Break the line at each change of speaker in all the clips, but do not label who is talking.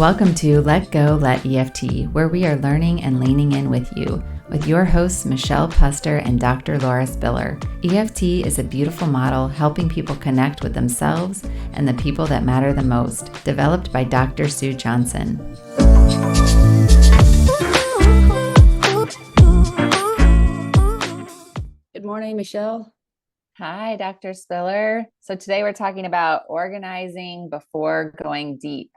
Welcome to Let Go, Let EFT, where we are learning and leaning in with you, with your hosts Michelle Puster and Dr. Laura Spiller. EFT is a beautiful model helping people connect with themselves and the people that matter the most, developed by Dr. Sue Johnson.
Good morning, Michelle.
Hi, Dr. Spiller. So today we're talking about organizing before going deep.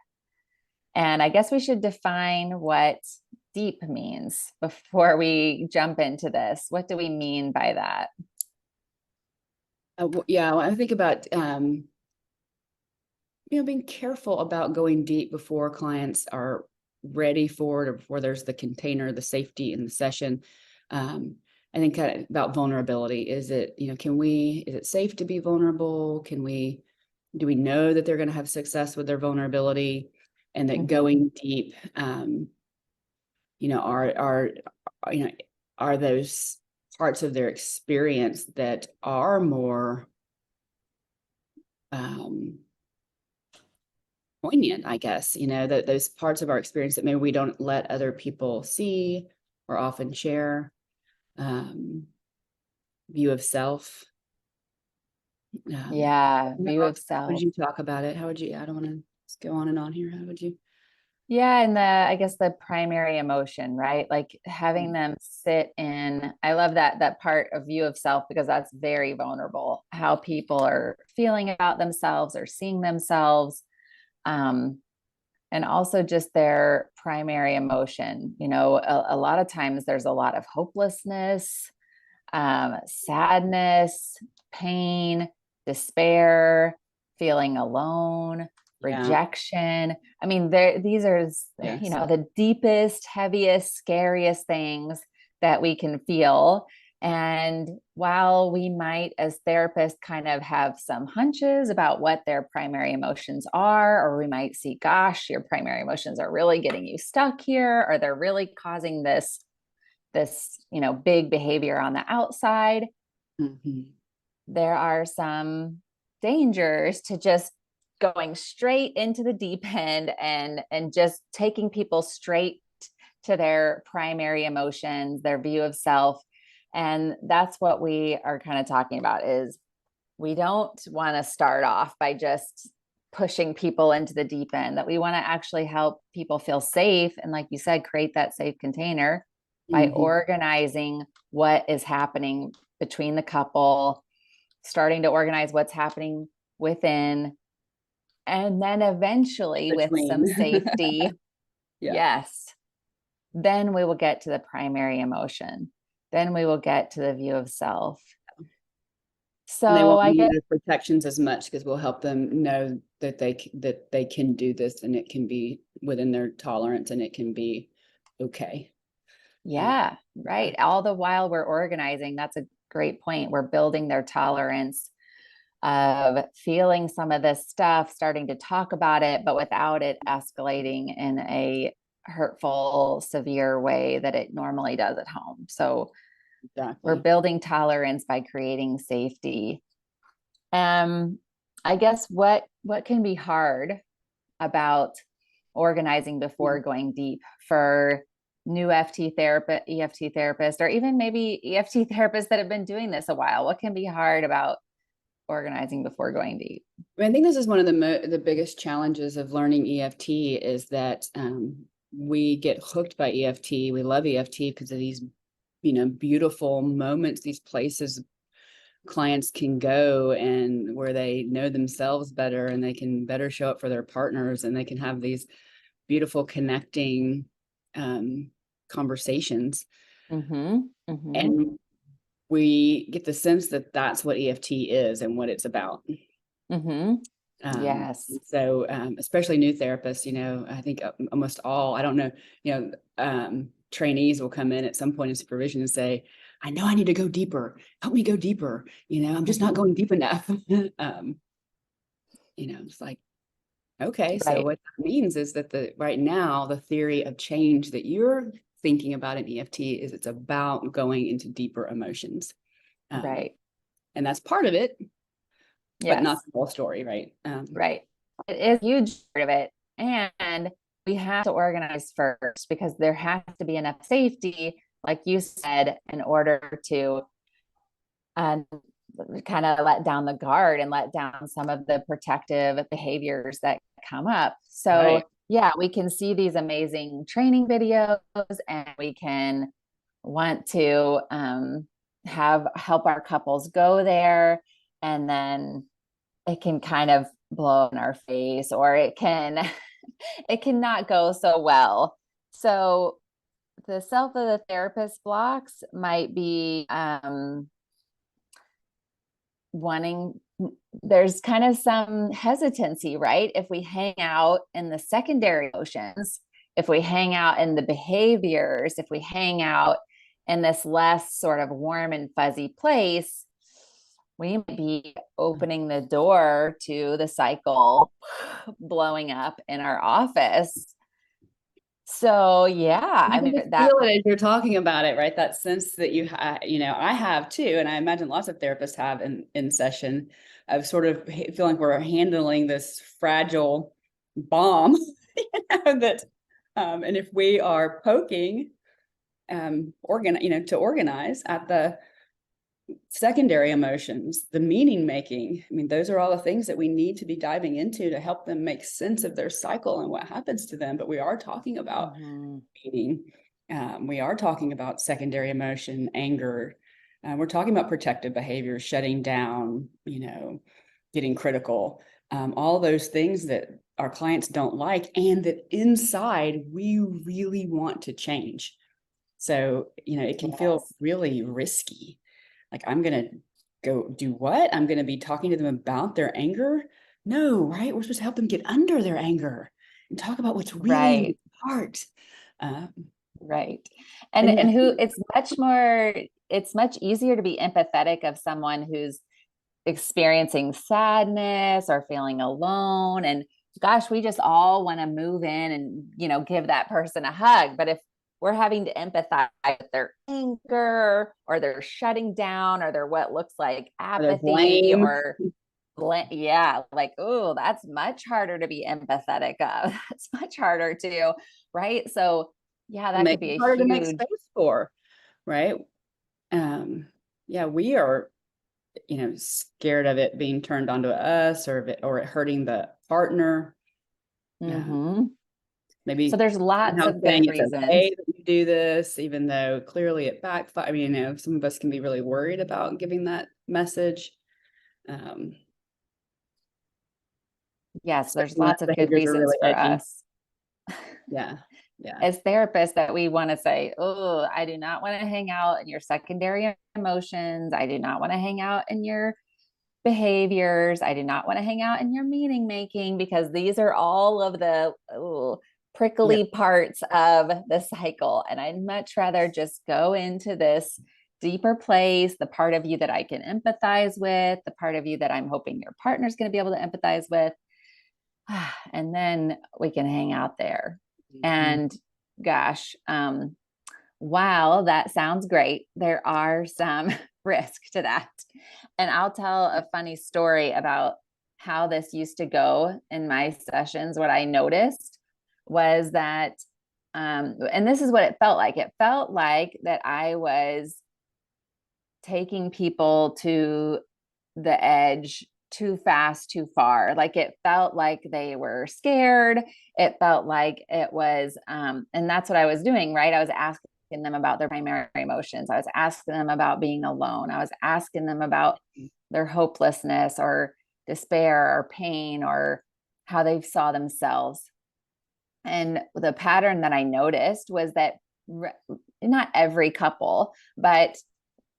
And I guess we should define what deep means before we jump into this. What do we mean by that?
When I think about, being careful about going deep before clients are ready for it, or before there's the container, the safety in the session. I think kind of about vulnerability. Is it safe to be vulnerable? Do we know that they're going to have success with their vulnerability? And that going deep, are those parts of their experience that are more poignant, I guess, that those parts of our experience that maybe we don't let other people see or often share. View of self.
View of self.
How would you talk about it? I don't want to go on and on here. How would you?
Yeah, and I guess the primary emotion, right? Like having them sit in, I love that part of view of self, because that's very vulnerable, how people are feeling about themselves or seeing themselves. And also just their primary emotion. A lot of times there's a lot of hopelessness, sadness, pain, despair, feeling alone, rejection. I mean, these are, the deepest, heaviest, scariest things that we can feel. And while we might, as therapists, kind of have some hunches about what their primary emotions are, or we might see, gosh, your primary emotions are really getting you stuck here, or they're really causing this big behavior on the outside. There are some dangers to just going straight into the deep end and just taking people straight to their primary emotions, their view of self. And that's what we are kind of talking about, is we don't want to start off by just pushing people into the deep end, that we want to actually help people feel safe. And like you said, create that safe container by organizing what is happening between the couple, starting to organize what's happening within, and then eventually with some safety. Yes. Then we will get to the primary emotion. Then we will get to the view of self. So
they won't need the protections as much, because we'll help them know that they can do this, and it can be within their tolerance, and it can be okay.
Yeah, right. All the while we're organizing. That's a great point. We're building their tolerance of feeling some of this stuff, starting to talk about it, but without it escalating in a hurtful, severe way that it normally does at home. So we're building tolerance by creating safety. I guess what can be hard about organizing before going deep for new EFT therapists, or even maybe EFT therapists that have been doing this a while? What can be hard about organizing before going deep?
I think this is one of the biggest challenges of learning EFT, is that we get hooked by EFT. We love EFT because of these, beautiful moments, these places clients can go, and where they know themselves better, and they can better show up for their partners, and they can have these beautiful connecting conversations. And we get the sense that that's what EFT is and what it's about.
Yes.
So especially new therapists, I think almost all, I don't know, trainees will come in at some point in supervision and say, I know I need to go deeper. Help me go deeper. I'm just not going deep enough. It's like, okay, right. So what that means is that right now, the theory of change that you're thinking about in EFT is it's about going into deeper emotions.
Right.
And that's part of it, but not the whole story, right?
Right. It is a huge part of it. And we have to organize first because there has to be enough safety, like you said, in order to kind of let down the guard and let down some of the protective behaviors that come up. So
Right.
yeah, we can see these amazing training videos, and we can want to have help our couples go there, and then it can kind of blow in our face, or it can it cannot go so well. So the self of the therapist blocks might be wanting, there's kind of some hesitancy, right? If we hang out in the secondary emotions, if we hang out in the behaviors, if we hang out in this less sort of warm and fuzzy place, we might be opening the door to the cycle blowing up in our office. So yeah,
You
I
can
mean
just
that,
feel it as you're talking about it, right? That sense that you have, I have too, and I imagine lots of therapists have in session, of sort of feeling like we're handling this fragile bomb, that, and if we are poking, to organize at the secondary emotions, the meaning making. I mean, those are all the things that we need to be diving into to help them make sense of their cycle and what happens to them. But we are talking about meaning. We are talking about secondary emotion, anger. We're talking about protective behavior, shutting down, getting critical, all those things that our clients don't like, and that inside we really want to change. So, it can feel really risky. Like, I'm going to go do what? I'm going to be talking to them about their anger? No, right? We're supposed to help them get under their anger and talk about what's really in
right,
the heart.
right.
And
And who, it's much easier to be empathetic of someone who's experiencing sadness or feeling alone. And gosh, we just all want to move in and, give that person a hug. But if we're having to empathize with their anger, or they're shutting down, or they're what looks like
their
apathy,
blame.
or yeah, like, oh, that's much harder to be empathetic of. That's much harder to, right? So yeah, that
Make
could
it
be a
harder to make
huge,
space for, right? Yeah, we are, scared of it being turned onto us, or it hurting the partner.
mm-hmm. So
Maybe
there's lots
somehow
of good
saying it's
reasons.
okay that you do this, even though clearly it backfires. I mean, some of us can be really worried about giving that message.
Yes, there's
Especially when
lots of
the
good
behaviors are
reasons
really
for
edgy.
us
Yeah. Yeah.
as therapists that we want to say, oh, I do not want to hang out in your secondary emotions. I do not want to hang out in your behaviors. I do not want to hang out in your meaning making, because these are all of the
Yep.
prickly parts of the cycle. And I'd much rather just go into this deeper place, the part of you that I can empathize with, the part of you that I'm hoping your partner's going to be able to empathize with. And then we can hang out there.
Mhm.
And gosh, while that sounds great, there are some risk to that. And I'll tell a funny story about how this used to go in my sessions. What I noticed was that, and this is what it felt like. It felt like that I was taking people to the edge too fast, too far. Like it felt like they were scared. It felt like it was, and that's what I was doing, right? I was asking them about their primary emotions. I was asking them about being alone. I was asking them about their hopelessness or despair or pain, or how they saw themselves. And the pattern that I noticed was that not every couple, but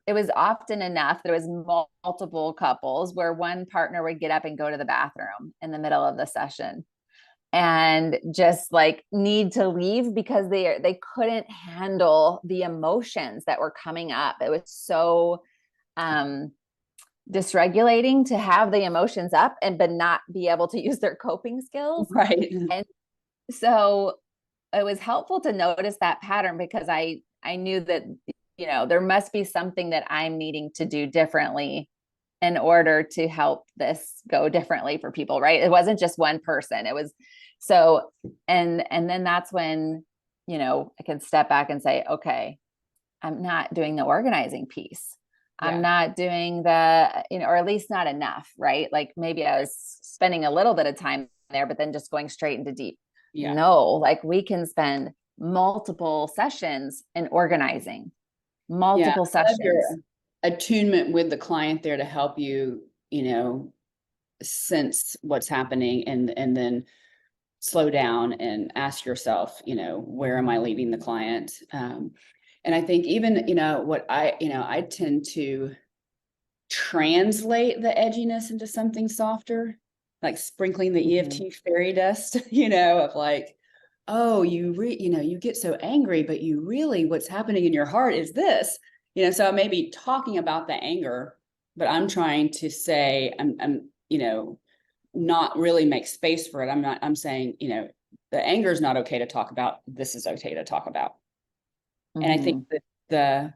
it was often enough that it was multiple couples where one partner would get up and go to the bathroom in the middle of the session and just like need to leave because they couldn't handle the emotions that were coming up. It was so dysregulating to have the emotions up and but not be able to use their coping skills.
Right.
And so it was helpful to notice that pattern, because I knew that there must be something that I'm needing to do differently in order to help this go differently for people, right? It wasn't just one person. It was so, and then that's when, I can step back and say, okay, I'm not doing the organizing piece. I'm not doing the, or at least not enough, right? Like maybe I was spending a little bit of time there, but then just going straight into deep. No, like we can spend multiple sessions in organizing, multiple sessions.
Your attunement with the client there to help you, sense what's happening and then slow down and ask yourself, where am I leading the client? And I think even, what I tend to translate the edginess into something softer, like sprinkling the EFT fairy dust, of like, oh, you get so angry, but you really, what's happening in your heart is this, so I may be talking about the anger, but I'm trying to say, I'm not really make space for it. I'm saying, the anger is not okay to talk about. This is okay to talk about. And I think that the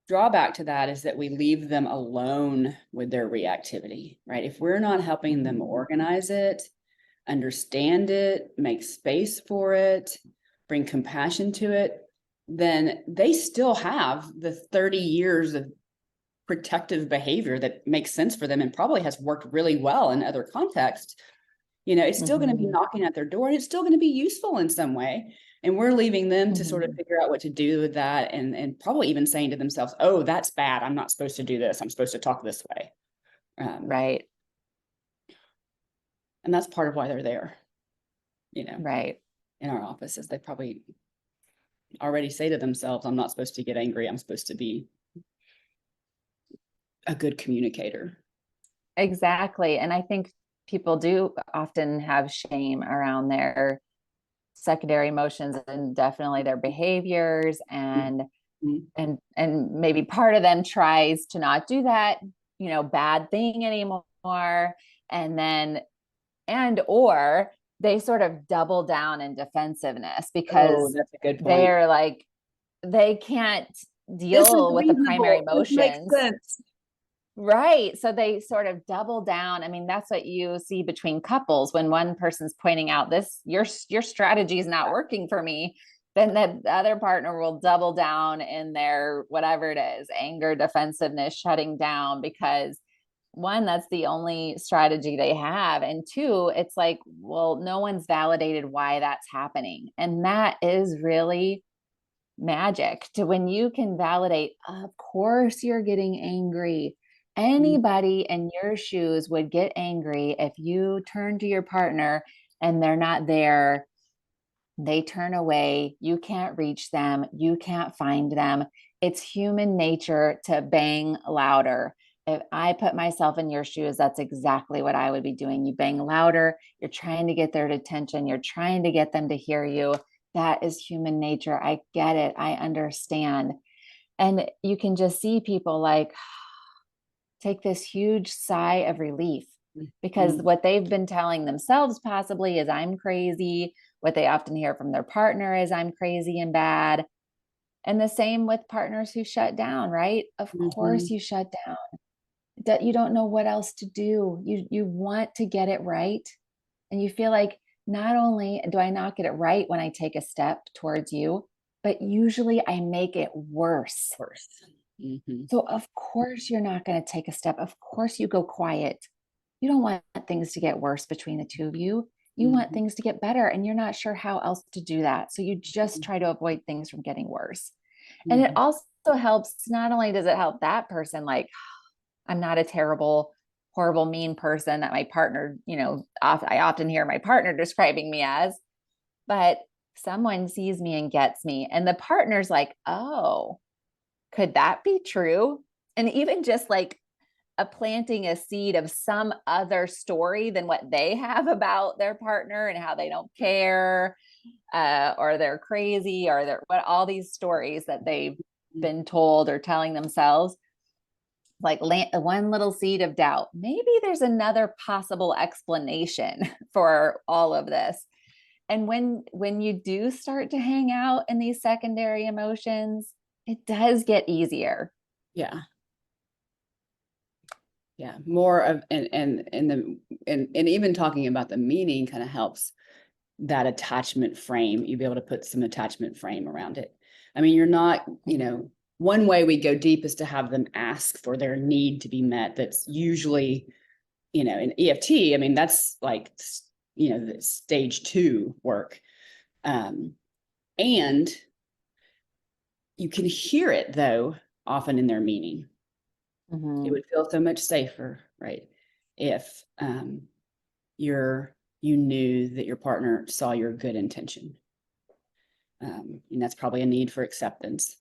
drawback to that is that we leave them alone with their reactivity, right? If we're not helping them organize it, understand it, make space for it, bring compassion to it, then they still have the 30 years of protective behavior that makes sense for them and probably has worked really well in other contexts. It's still going to be knocking at their door, and it's still going to be useful in some way. And we're leaving them to sort of figure out what to do with that, and probably even saying to themselves, oh, that's bad. I'm not supposed to do this. I'm supposed to talk this way.
Right.
And that's part of why they're there,
right.
in our offices. They probably already say to themselves, I'm not supposed to get angry. I'm supposed to be a good communicator.
Exactly. And I think people do often have shame around their secondary emotions and definitely their behaviors, and maybe part of them tries to not do that, bad thing anymore. Or they sort of double down in defensiveness because
that's a good point.
they're like, they can't deal with the primary emotions. Right. So they sort of double down. I mean, that's what you see between couples when one person's pointing out your strategy is not working for me, then the other partner will double down in their whatever it is, anger, defensiveness, shutting down, because one, that's the only strategy they have. And two, it's like, well, no one's validated why that's happening. And that is really magic to when you can validate, of course you're getting angry. Anybody in your shoes would get angry if you turn to your partner and they're not there. They turn away. You can't reach them. You can't find them. It's human nature to bang louder. If I put myself in your shoes, that's exactly what I would be doing. You bang louder. You're trying to get their attention. You're trying to get them to hear you. That is human nature. I get it. I understand. And you can just see people like take this huge sigh of relief, because what they've been telling themselves possibly is I'm crazy. What they often hear from their partner is I'm crazy and bad. And the same with partners who shut down, right? Of course you shut down. You don't know what else to do. You want to get it right. And you feel like not only do I not get it right when I take a step towards you, but usually I make it worse. So of course you're not going to take a step. Of course you go quiet. You don't want things to get worse between the two of you. You want things to get better, and you're not sure how else to do that. So you just try to avoid things from getting worse. And it also helps, not only does it help that person, like, I'm not a terrible, horrible, mean person that my partner, I often hear my partner describing me as, but someone sees me and gets me. And the partner's like, oh, could that be true? And even just like planting a seed of some other story than what they have about their partner and how they don't care, or they're crazy, or all these stories that they've been told or telling themselves, like one little seed of doubt. Maybe there's another possible explanation for all of this. And when you do start to hang out in these secondary emotions, it does get easier.
Yeah. Yeah, more of, and even talking about the meaning kind of helps that attachment frame. You'll be able to put some attachment frame around it. I mean, you're not, one way we go deep is to have them ask for their need to be met. That's usually, in EFT, I mean, that's like, the stage 2 work. And you can hear it though, often in their meaning. It would feel so much safer, right? If you knew that your partner saw your good intention. And that's probably a need for acceptance.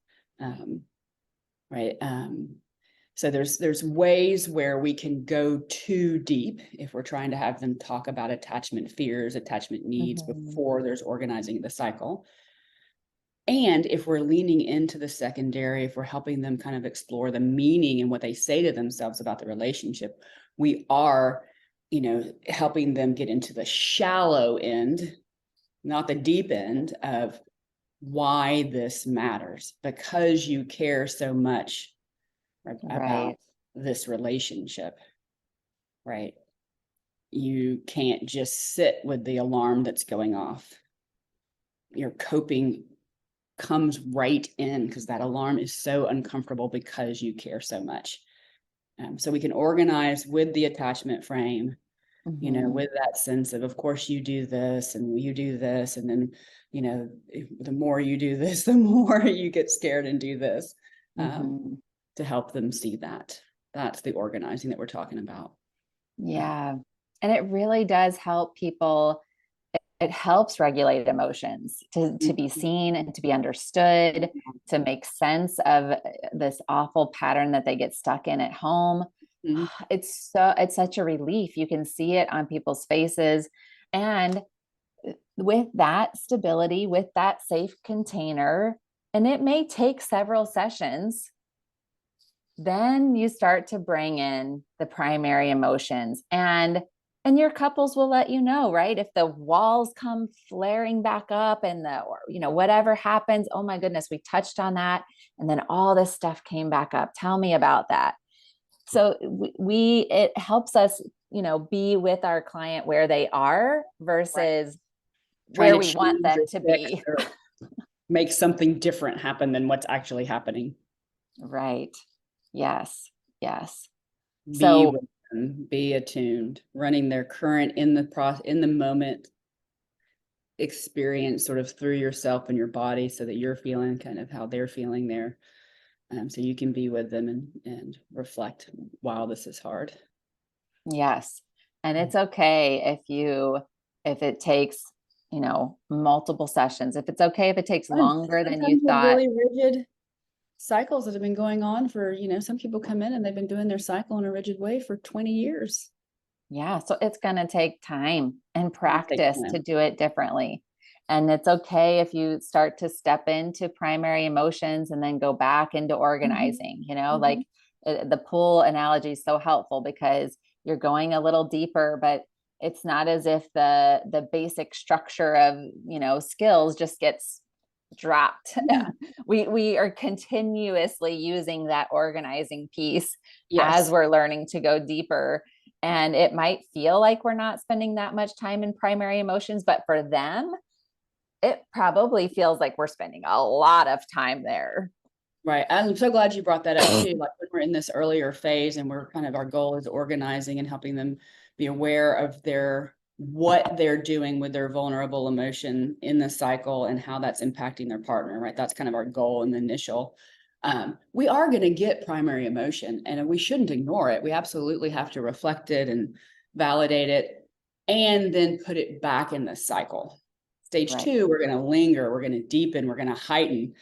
Right. So there's ways where we can go too deep if we're trying to have them talk about attachment fears, attachment needs before there's organizing the cycle. And if we're leaning into the secondary, if we're helping them kind of explore the meaning and what they say to themselves about the relationship, we are, helping them get into the shallow end, not the deep end of why this matters, because you care so much about this relationship, right? You can't just sit with the alarm that's going off. Your coping comes right in because that alarm is so uncomfortable because you care so much. So we can organize with the attachment frame, with that sense of course you do this and you do this. And then, the more you do this, the more you get scared and do this, to help them see that. That's the organizing that we're talking about.
Yeah. And it really does help people. It helps regulate emotions to be seen and to be understood, to make sense of this awful pattern that they get stuck in at home. It's such a relief. You can see it on people's faces. And with that stability, with that safe container, and it may take several sessions, then you start to bring in the primary emotions, and your couples will let you know, right? If the walls come flaring back up and whatever happens, oh my goodness, we touched on that. And then all this stuff came back up. Tell me about that. So it helps us, be with our client where they are versus where we want them to be.
Make something different happen than what's actually happening.
Right. Yes. Yes.
Be attuned, running their current in the moment experience sort of through yourself and your body so that you're feeling kind of how they're feeling there. So you can be with them and reflect while this is hard.
Yes. And it's okay if it takes, multiple sessions, if it's okay if it takes longer than you thought.
Really rigid cycles that have been going on for, some people come in and they've been doing their cycle in a rigid way for 20 years.
Yeah. So it's going to take time and practice to do it differently. And it's okay if you start to step into primary emotions and then go back into organizing, like the pool analogy is so helpful because you're going a little deeper, but it's not as if the basic structure of, skills just gets dropped. We are continuously using that organizing piece as we're learning to go deeper. And it might feel like we're not spending that much time in primary emotions, but for them, it probably feels like we're spending a lot of time there.
Right. I'm so glad you brought that up too. Like when we're in this earlier phase and our goal is organizing and helping them be aware of what they're doing with their vulnerable emotion in the cycle and how that's impacting their partner, right? That's kind of our goal in the initial. We are going to get primary emotion and we shouldn't ignore it. We absolutely have to reflect it and validate it and then put it back in the cycle. Stage 2, we're going to linger, we're going to deepen, we're going to heighten.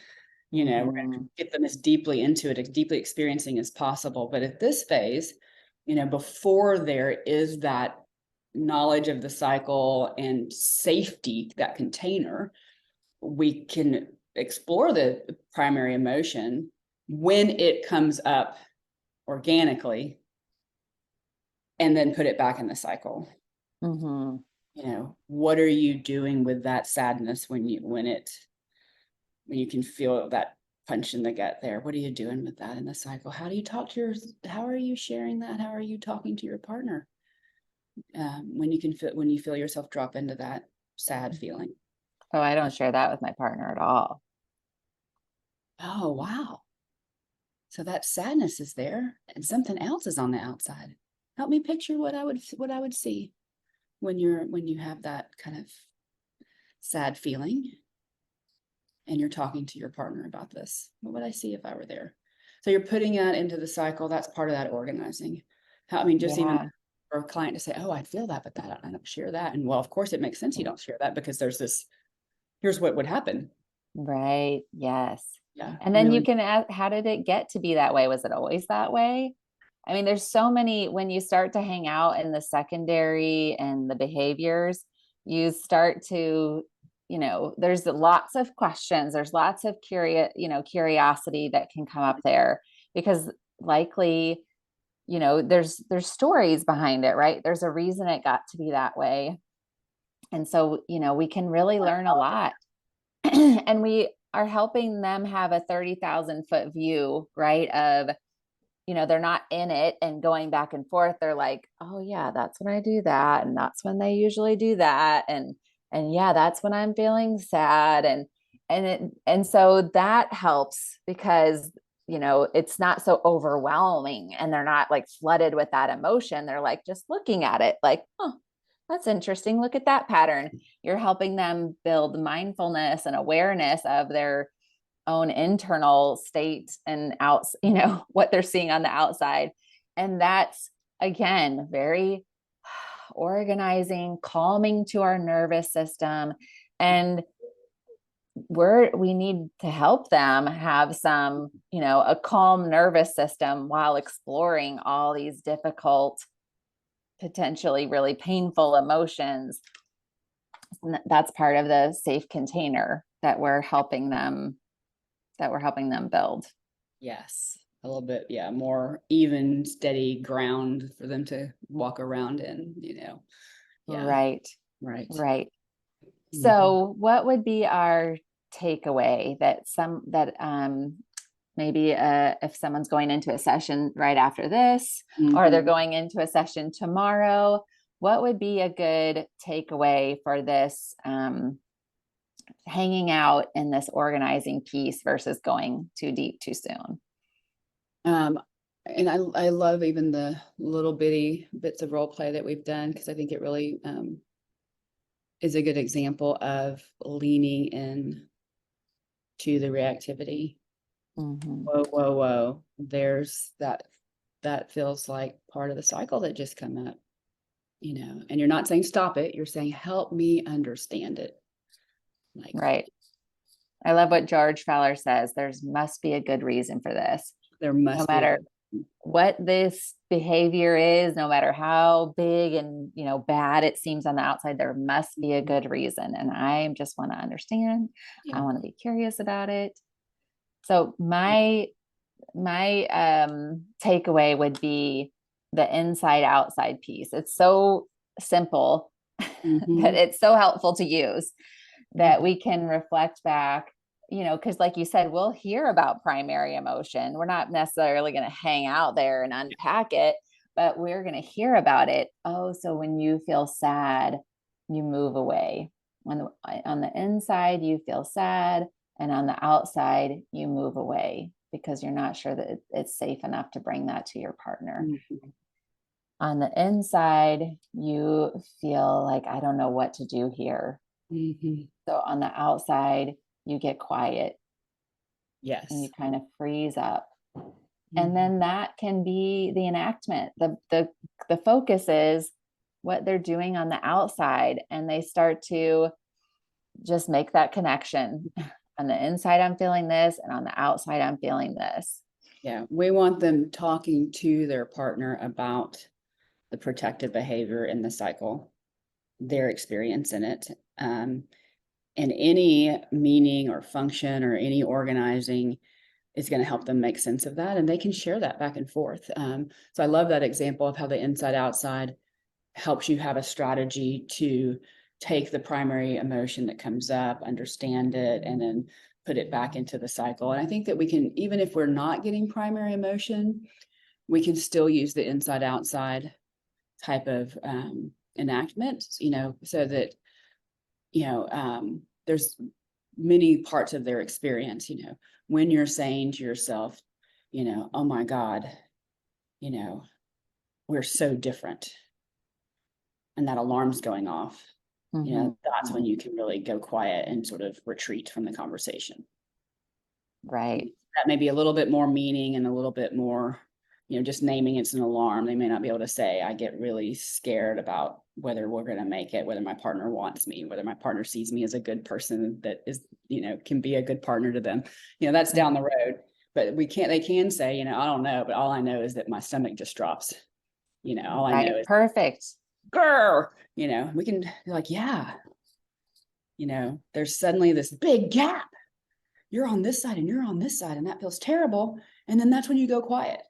We're going to get them as deeply into it, as deeply experiencing as possible. But at this phase, before there is that knowledge of the cycle and safety, that container, we can explore the primary emotion when it comes up organically and then put it back in the cycle. What are you doing with that sadness when you can feel that punch in the gut there. What are you doing with that in the cycle? How do you talk to how are you sharing that? How are you talking to your partner? When you feel yourself drop into that sad feeling.
Oh, I don't share that with my partner at all.
Oh, wow. So that sadness is there and something else is on the outside. Help me picture what I would see when you have that kind of sad feeling and you're talking to your partner about this. What would I see if I were there? So you're putting that into the cycle. That's part of that organizing. Just even
Yeah.
for a client to say, oh, I feel that, but I don't share that. And well, of course it makes sense you don't share that because here's what would happen.
Right. Yes.
Yeah.
And then you
Really.
can ask, how did it get to be that way? Was it always that way? I mean, there's so many, when you start to hang out in the secondary and the behaviors, you start to, there's lots of questions. There's lots of curiosity that can come up there because likely, there's stories behind it, right? There's a reason it got to be that way. And so, we can really learn a lot. And we are helping them have a 30,000-foot view, right? Of, they're not in it and going back and forth. They're like, oh yeah, that's when I do that. And that's when they usually do that. And yeah, that's when I'm feeling sad. And so that helps because, it's not so overwhelming and they're not like flooded with that emotion. They're like just looking at it like, oh, that's interesting. Look at that pattern. You're helping them build mindfulness and awareness of their own internal state and what they're seeing on the outside. And that's, again, very organizing, calming to our nervous system. And we need to help them have some, a calm nervous system while exploring all these difficult, potentially really painful emotions. And that's part of the safe container that we're helping them build.
Yes. A little bit, yeah, more even, steady ground for them to walk around in, Yeah.
Right.
Right.
Right.
Mhm.
So what would be our takeaway that maybe if someone's going into a session right after this, or they're
Mhm.
going into a session tomorrow, what would be a good takeaway for this hanging out in this organizing piece versus going too deep too soon?
And I love even the little bitty bits of role play that we've done because I think it really is a good example of leaning in to the reactivity.
Mm-hmm.
Whoa, whoa, whoa. There's that feels like part of the cycle that just come up, and you're not saying stop it, you're saying help me understand it. Like
Right. I love what George Fowler says. There's must be a good reason for this.
there
No
must be a
matter
good.
what this behavior is, no matter how big and bad it seems on the outside, there must be a good reason. And I just want to understand. I
Yeah.
want to be curious about it. So my takeaway would be the inside outside piece. It's so simple that
Mhm.
it's so helpful to use that
Mhm.
we can reflect back, because like you said, we'll hear about primary emotion. We're not necessarily going to hang out there and unpack it, but we're going to hear about it. Oh, so when you feel sad, you move away. On the inside, you feel sad, and on the outside, you move away because you're not sure that it's safe enough to bring that to your partner.
Mhm.
On the inside, you feel like, I don't know what to do here.
Mhm.
So on the outside, you get quiet and you
Yes.
kind of freeze up. And
Mhm.
then that can be the enactment. The focus is what they're doing on the outside, and they start to just make that connection. On the inside, I'm feeling this, and on the outside, I'm feeling this.
Yeah, we want them talking to their partner about the protective behavior in the cycle, their experience in it, and any meaning or function or any organizing is going to help them make sense of that, and they can share that back and forth. So I love that example of how the inside outside helps you have a strategy to take the primary emotion that comes up, understand it, and then put it back into the cycle. And I think that we can, even if we're not getting primary emotion, we can still use the inside outside type of enactment, so that, there's many parts of their experience, when you're saying to yourself, oh my God, we're so different. And that alarm's going off. That's when you can really go quiet and sort of retreat from the conversation.
Right.
That may be a little bit more meaning and a little bit more, just naming it's an alarm. They may not be able to say, I get really scared about whether we're going to make it, whether my partner wants me, whether my partner sees me as a good person that is, can be a good partner to them. That's down the road. But they can say, I don't know, but all I know is that my stomach just drops. All I know is
perfect.
Grr, we can be like, yeah, there's suddenly this big gap. You're on this side and you're on this side, and that feels terrible. And then that's when you go quiet.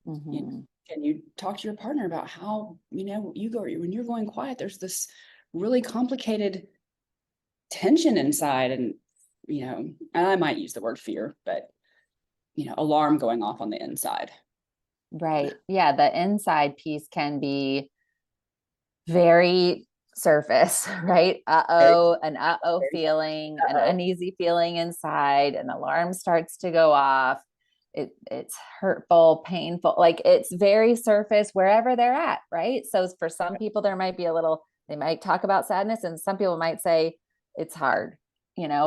And you talk to your partner about how, you go, when you're going quiet, there's this really complicated tension inside. And, I might use the word fear, but, alarm going off on the inside.
Right. Yeah. The inside piece can be very surface, right? An feeling, an uneasy feeling inside, an alarm starts to go off. It's hurtful, painful, like it's very surface wherever they're at, right? So for some people, there might be they might talk about sadness, and some people might say it's hard,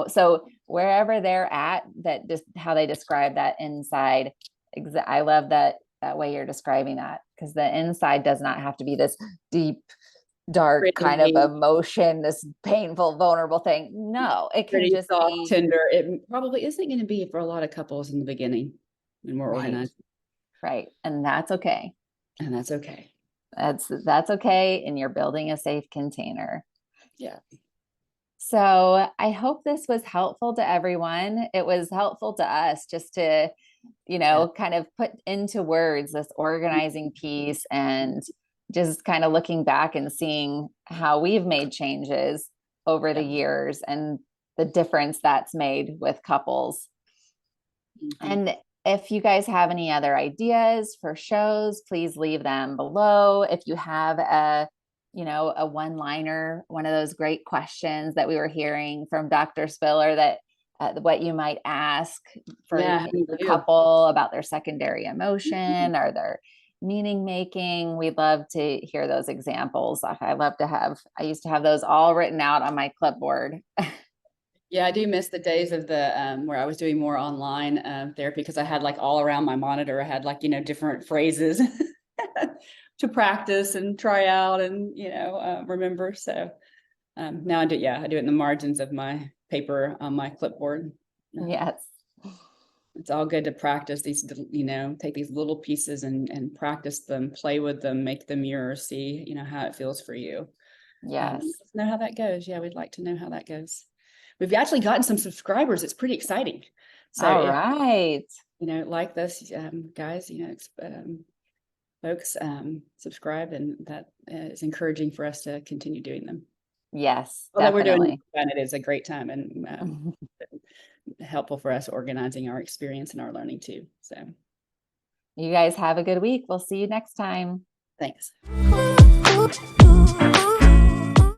so wherever they're at, that just how they describe that inside. I love that way you're describing that, because the inside does not have to be this deep, dark kind of emotion, this painful, vulnerable thing. No, it can just be
tender. It probably isn't going to be for a lot of couples in the beginning when we're organized.
Right. And that's okay.
That's okay.
That's okay. And you're building a safe container.
Yeah.
So I hope this was helpful to everyone. It was helpful to us just to, kind of put into words this organizing piece, and just kind of looking back and seeing how we've made changes over the years and the difference that's made with couples. And if you guys have any other ideas for shows, please leave them below. If you have a one-liner, one of those great questions that we were hearing from Dr. Spiller, that what you might ask for your couple about their secondary emotion or their meaning making, we'd love to hear those examples. I used to have those all written out on my clipboard.
Yeah, I do miss the days of the where I was doing more online therapy, because I had like all around my monitor, I had like, different phrases to practice and try out and, remember. So now I do it in the margins of my paper on my clipboard.
Yes.
It's all good to practice these, take these little pieces and practice them, play with them, make them yours, see, how it feels for you.
Yes.
Know how that goes. Yeah, we'd like to know how that goes. We've actually gotten some subscribers. It's pretty exciting. So
all right.
Like this, guys, folks, subscribe, and that is encouraging for us to continue doing them.
Yes,
although we're doing, and it is a great time and helpful for us organizing our experience and our learning too. So
you guys have a good week. We'll see you next time.
Thanks.